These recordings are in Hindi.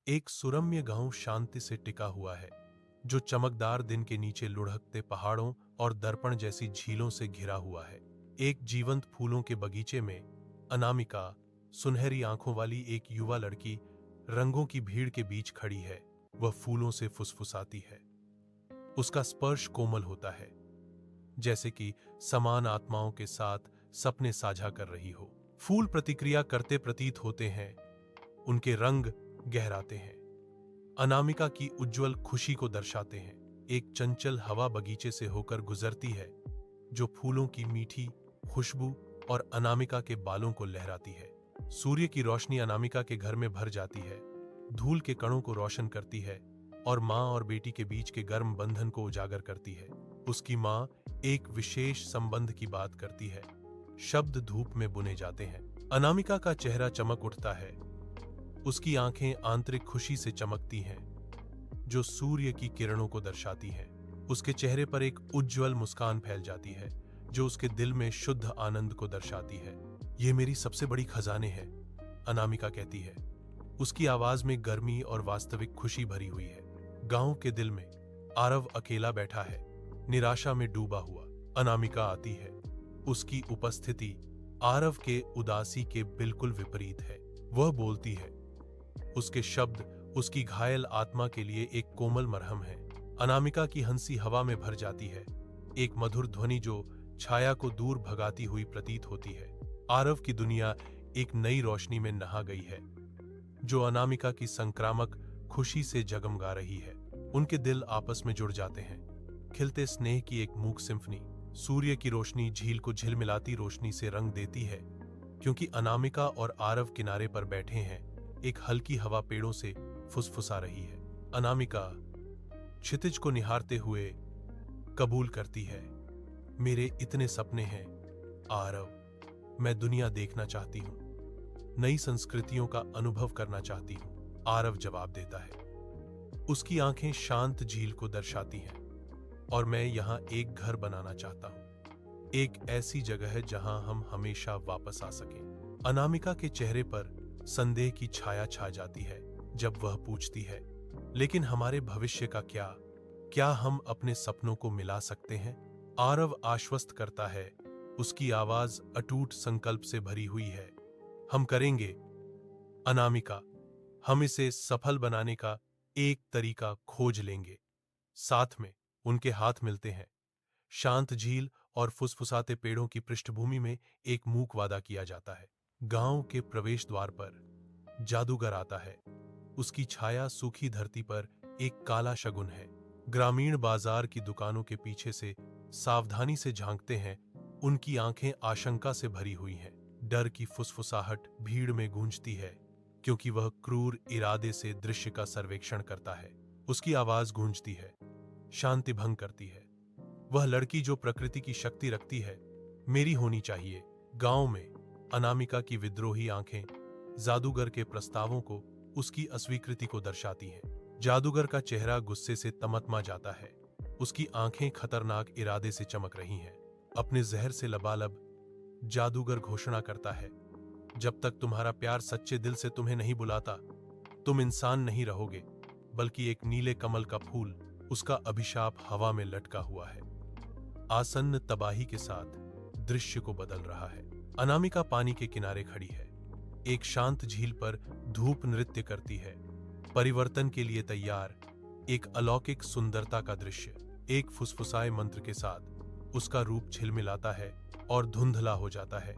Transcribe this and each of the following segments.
एक सुरम्य गांव शांति से टिका हुआ है, जो चमकदार दिन के नीचे लुढ़कते पहाड़ों और दर्पण जैसी झीलों से घिरा हुआ है। एक जीवंत फूलों के बगीचे में अनामिका, सुनहरी आंखों वाली एक युवा लड़की, रंगों की भीड़ के बीच खड़ी है। वह फूलों से फुसफुसाती है। उसका स्पर्श कोमल होता है, जैसे कि समान आत्माओं के साथ सपने साझा कर रही हो। फूल प्रतिक्रिया करते प्रतीत होते हैं, उनके रंग गहराते हैं, अनामिका की उज्जवल खुशी को दर्शाते हैं। एक चंचल हवा बगीचे से होकर गुजरती है, जो फूलों की मीठी खुशबू और अनामिका के बालों को लहराती है। सूर्य की रोशनी अनामिका के घर में भर जाती है, धूल के कणों को रोशन करती है और माँ और बेटी के बीच के गर्म बंधन को उजागर करती है। उसकी माँ एक विशेष संबंध की बात करती है। शब्द धूप में बुने जाते हैं। अनामिका का चेहरा चमक उठता है। उसकी आंखें आंतरिक खुशी से चमकती हैं, जो सूर्य की किरणों को दर्शाती हैं। उसके चेहरे पर एक उज्जवल मुस्कान फैल जाती है, जो उसके दिल में शुद्ध आनंद को दर्शाती है। ये मेरी सबसे बड़ी खजाने हैं, अनामिका कहती है। उसकी आवाज में गर्मी और वास्तविक खुशी भरी हुई है। गांव के दिल में आरव अकेला बैठा है, निराशा में डूबा हुआ। अनामिका आती है। उसकी उपस्थिति आरव के उदासी के बिल्कुल विपरीत है। वह बोलती है। उसके शब्द उसकी घायल आत्मा के लिए एक कोमल मरहम है। अनामिका की हंसी हवा में भर जाती है, एक मधुर ध्वनि जो छाया को दूर भगाती हुई प्रतीत होती है। आरव की दुनिया एक नई रोशनी में नहा गई है, जो अनामिका की संक्रामक खुशी से जगमगा रही है। उनके दिल आपस में जुड़ जाते हैं। खिलते स्नेह की एक मूक सिम्फनी। सूर्य की रोशनी झील को झिलमिलाती रोशनी से रंग देती है, क्योंकि अनामिका और आरव किनारे पर बैठे हैं। एक हल्की हवा पेड़ों से फुसफुसा रही है। अनामिका क्षितिज को निहारते हुए कबूल करती है, मेरे इतने सपने हैं आरव, मैं दुनिया देखना चाहती हूं, नई संस्कृतियों का अनुभव करना चाहती हूं। आरव जवाब देता है। उसकी आंखें शांत झील को दर्शाती हैं, और मैं यहां एक घर बनाना चाहता हूं, एक ऐसी जगह है जहां हम हमेशा वापस आ सकें। अनामिका के चेहरे पर संदेह की छाया छा जाती है जब वह पूछती है, लेकिन हमारे भविष्य का क्या? क्या हम अपने सपनों को मिला सकते हैं? आरव आश्वस्त करता है। उसकी आवाज अटूट संकल्प से भरी हुई है। हम करेंगे अनामिका, हम इसे सफल बनाने का एक तरीका खोज लेंगे। साथ में उनके हाथ मिलते हैं। शांत झील और फुसफुसाते पेड़ों की पृष्ठभूमि में एक मूक वादा किया जाता है। गांव के प्रवेश द्वार पर जादूगर आता है। उसकी छाया सूखी धरती पर एक काला शगुन है। ग्रामीण बाजार की दुकानों के पीछे से सावधानी से झांकते हैं। उनकी आंखें आशंका से भरी हुई हैं। डर की फुसफुसाहट भीड़ में गूंजती है, क्योंकि वह क्रूर इरादे से दृश्य का सर्वेक्षण करता है। उसकी आवाज गूंजती है, शांति भंग करती है। वह लड़की जो प्रकृति की शक्ति रखती है, मेरी होनी चाहिए। गांव में अनामिका की विद्रोही आंखें जादूगर के प्रस्तावों को, उसकी अस्वीकृति को दर्शाती हैं। जादूगर का चेहरा गुस्से से तमतमा जाता है। उसकी आंखें खतरनाक इरादे से चमक रही हैं। अपने जहर से लबालब जादूगर घोषणा करता है, जब तक तुम्हारा प्यार सच्चे दिल से तुम्हें नहीं बुलाता, तुम इंसान नहीं रहोगे, बल्कि एक नीले कमल का फूल। उसका अभिशाप हवा में लटका हुआ है, आसन्न तबाही के साथ दृश्य को बदल रहा है। अनामिका पानी के किनारे खड़ी है। एक शांत झील पर धूप नृत्य करती है, परिवर्तन के लिए तैयार। एक अलौकिक सुंदरता का दृश्य। एक फुसफुसाए मंत्र के साथ उसका रूप झिलमिलाता है और धुंधला हो जाता है।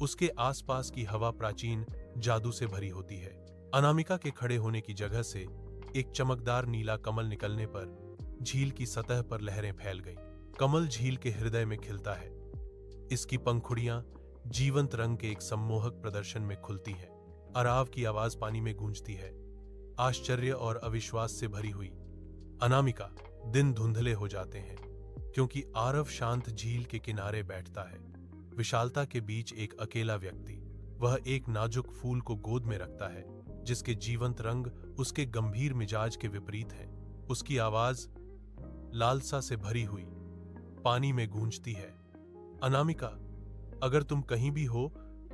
उसके आसपास की हवा प्राचीन जादू से भरी होती है। अनामिका के खड़े होने की जगह से एक चमकदार नीला कमल निकलने पर झील की सतह पर लहरें फैल गईं। कमल झील के हृदय में खिलता है। इसकी पंखुड़ियां जीवंत रंग के एक सम्मोहक प्रदर्शन में खुलती हैं। अराव की आवाज पानी में गूंजती है, आश्चर्य और अविश्वास से भरी हुई। अनामिका, दिन धुंधले हो जाते हैं, क्योंकि आरव शांत झील के किनारे बैठता है। विशालता के बीच एक अकेला व्यक्ति। वह एक नाजुक फूल को गोद में रखता है, जिसके जीवंत रंग उसके गंभीर मिजाज के विपरीत हैं। उसकी आवाज लालसा से भरी हुई पानी में गूंजती है। अनामिका, अगर तुम कहीं भी हो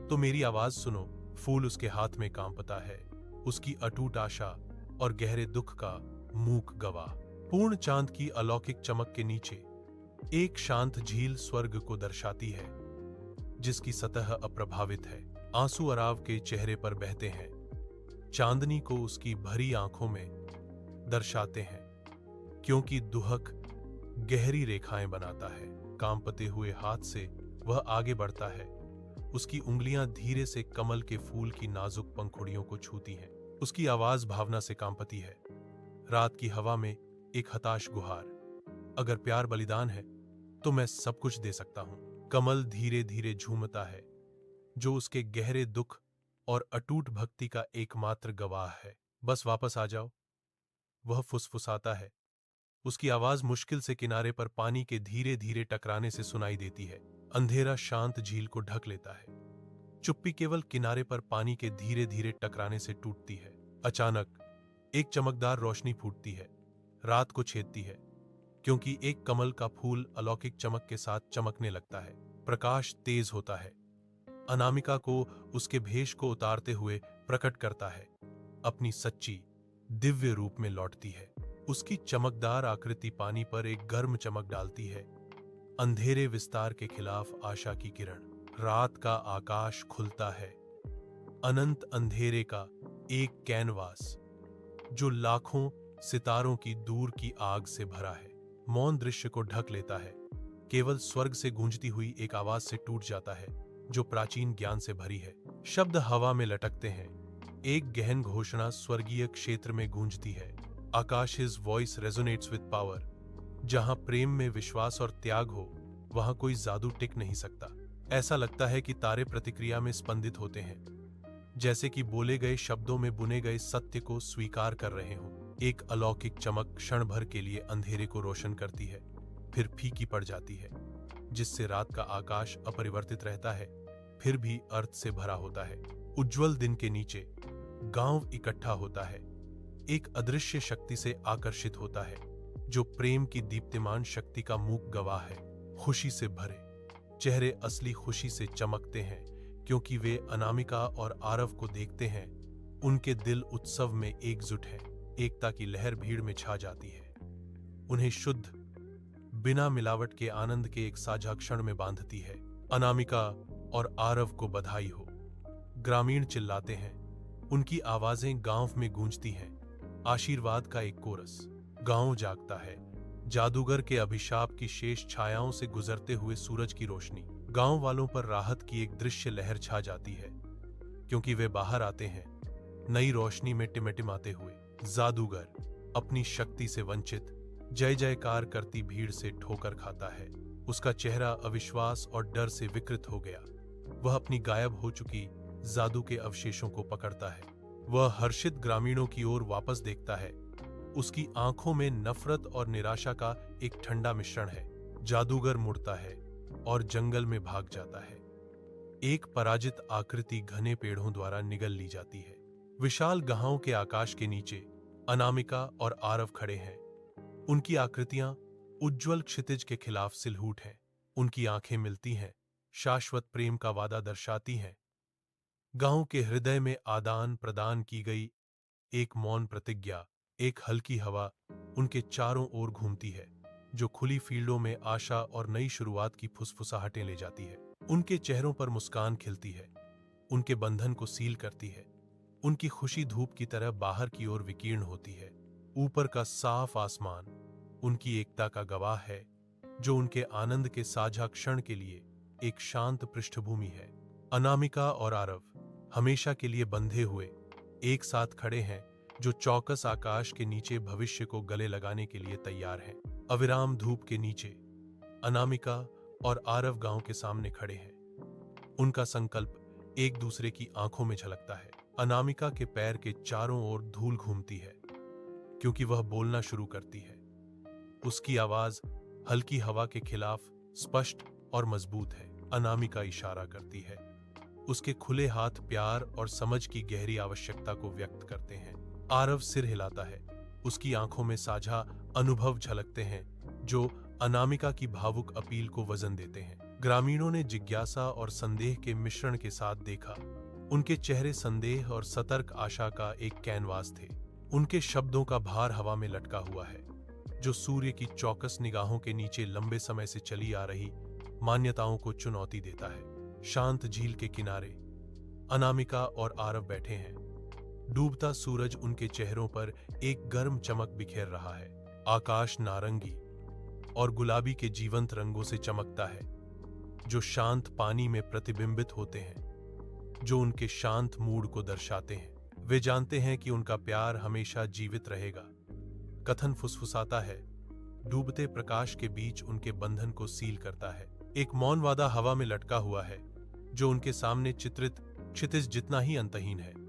तो मेरी आवाज सुनो। फूल उसके हाथ में कांपता है। उसकी अटूट आशा और गहरे दुख का मूक गवाह। पूर्ण चांद की अलौकिक चमक के नीचे एक शांत झील स्वर्ग को दर्शाती है, जिसकी सतह अप्रभावित है। आंसू अराव के चेहरे पर बहते हैं, चांदनी को उसकी भरी आंखों में दर्शाते हैं, क्योंकि दुहक गहरी रेखाएं बनाता है। कांपते हुए हाथ से वह आगे बढ़ता है। उसकी उंगलियां धीरे से कमल के फूल की नाजुक पंखुड़ियों को छूती हैं। उसकी आवाज भावना से कांपती है। रात की हवा में एक हताश गुहार, अगर प्यार बलिदान है तो मैं सब कुछ दे सकता हूं। कमल धीरे धीरे झूमता है, जो उसके गहरे दुख और अटूट भक्ति का एकमात्र गवाह है। बस वापस आ जाओ, वह फुसफुसाता है। उसकी आवाज मुश्किल से किनारे पर पानी के धीरे धीरे टकराने से सुनाई देती है। अंधेरा शांत झील को ढक लेता है। चुप्पी केवल किनारे पर पानी के धीरे धीरे टकराने से टूटती है। अचानक एक चमकदार रोशनी फूटती है, रात को छेदती है, क्योंकि एक कमल का फूल अलौकिक चमक के साथ चमकने लगता है। प्रकाश तेज होता है, अनामिका को उसके भेष को उतारते हुए प्रकट करता है। अपनी सच्ची दिव्य रूप में लौटती है। उसकी चमकदार आकृति पानी पर एक गर्म चमक डालती है, अंधेरे विस्तार के खिलाफ आशा की किरण। रात का आकाश खुलता है, अनंत अंधेरे का एक कैनवास जो लाखों सितारों की दूर की आग से भरा है, मौन दृश्य को ढक लेता है। केवल स्वर्ग से गूंजती हुई एक आवाज से टूट जाता है, जो प्राचीन ज्ञान से भरी है। शब्द हवा में लटकते हैं, एक गहन घोषणा स्वर्गीय क्षेत्र में गूंजती है। आकाश his voice resonates with power. जहां प्रेम में विश्वास और त्याग हो, वहां कोई जादू टिक नहीं सकता। ऐसा लगता है कि तारे प्रतिक्रिया में स्पंदित होते हैं, जैसे कि बोले गए शब्दों में बुने गए सत्य को स्वीकार कर रहे हों। एक अलौकिक चमक क्षण भर के लिए अंधेरे को रोशन करती है, फिर फीकी पड़ जाती है, जिससे रात का आकाश अपरिवर्तित रहता है, फिर भी अर्थ से भरा होता है। उज्जवल दिन के नीचे गांव इकट्ठा होता है, एक अदृश्य शक्ति से आकर्षित होता है, जो प्रेम की दीप्तिमान शक्ति का मूक गवाह है। खुशी से भरे चेहरे असली खुशी से चमकते हैं, क्योंकि वे अनामिका और आरव को देखते हैं। उनके दिल उत्सव में एकजुट हैं। एकता की लहर भीड़ में छा जाती है, उन्हें शुद्ध, बिना मिलावट के आनंद के एक साझा क्षण में बांधती है। अनामिका और आरव को बधाई हो, ग्रामीण चिल्लाते हैं। उनकी आवाजें गांव में गूंजती हैं। आशीर्वाद का एक कोरस। गांव जागता है। जादूगर के अभिशाप की शेष छायाओं से गुजरते हुए सूरज की रोशनी। गांव वालों पर राहत की एक दृश्य लहर छा जाती है, क्योंकि वे बाहर आते हैं नई रोशनी में टिमटिमाते हुए। जादूगर अपनी शक्ति से वंचित जय जयकार करती भीड़ से ठोकर खाता है। उसका चेहरा अविश्वास और डर से विकृत हो गया। वह अपनी गायब हो चुकी जादू के अवशेषों को पकड़ता है। वह हर्षित ग्रामीणों की ओर वापस देखता है। उसकी आंखों में नफरत और निराशा का एक ठंडा मिश्रण है। जादूगर मुड़ता है और जंगल में भाग जाता है। एक पराजित आकृति घने पेड़ों द्वारा निगल ली जाती है। विशाल गांव के आकाश के नीचे अनामिका और आरव खड़े हैं। उनकी आकृतियां उज्जवल क्षितिज के खिलाफ सिलहूट हैं। उनकी आंखें मिलती हैं, शाश्वत प्रेम का वादा दर्शाती हैं। गांव के हृदय में आदान प्रदान की गई एक मौन प्रतिज्ञा। एक हल्की हवा उनके चारों ओर घूमती है, जो खुली फील्डों में आशा और नई शुरुआत की फुसफुसाहटें ले जाती है। उनके चेहरों पर मुस्कान खिलती है, उनके बंधन को सील करती है। उनकी खुशी धूप की तरह बाहर की ओर विकीर्ण होती है। ऊपर का साफ आसमान उनकी एकता का गवाह है, जो उनके आनंद के साझा क्षण के लिए एक शांत पृष्ठभूमि है। अनामिका और आरव हमेशा के लिए बंधे हुए एक साथ खड़े हैं, जो चौकस आकाश के नीचे भविष्य को गले लगाने के लिए तैयार हैं। अविराम धूप के नीचे अनामिका और आरव गांव के सामने खड़े हैं। उनका संकल्प एक दूसरे की आंखों में झलकता है। अनामिका के पैर के चारों ओर धूल घूमती है, क्योंकि वह बोलना शुरू करती है। उसकी आवाज हल्की हवा के खिलाफ स्पष्ट और मजबूत है। अनामिका इशारा करती है। उसके खुले हाथ प्यार और समझ की गहरी आवश्यकता को व्यक्त करते हैं। आरव सिर हिलाता है। उसकी आंखों में साझा अनुभव झलकते हैं, जो अनामिका की भावुक अपील को वजन देते हैं। ग्रामीणों ने जिज्ञासा और संदेह के मिश्रण के साथ देखा। उनके चेहरे संदेह और सतर्क आशा का एक कैनवास थे। उनके शब्दों का भार हवा में लटका हुआ है, जो सूर्य की चौकस निगाहों के नीचे लंबे समय से चली आ रही मान्यताओं को चुनौती देता है। शांत झील के किनारे अनामिका और आरव बैठे हैं। डूबता सूरज उनके चेहरों पर एक गर्म चमक बिखेर रहा है। आकाश नारंगी और गुलाबी के जीवंत रंगों से चमकता है, जो शांत पानी में प्रतिबिंबित होते हैं, जो उनके शांत मूड को दर्शाते हैं। वे जानते हैं कि उनका प्यार हमेशा जीवित रहेगा। कथन फुसफुसाता है, डूबते प्रकाश के बीच उनके बंधन को सील करता है। एक मौन वादा हवा में लटका हुआ है, जो उनके सामने चित्रित क्षितिज जितना ही अंतहीन है।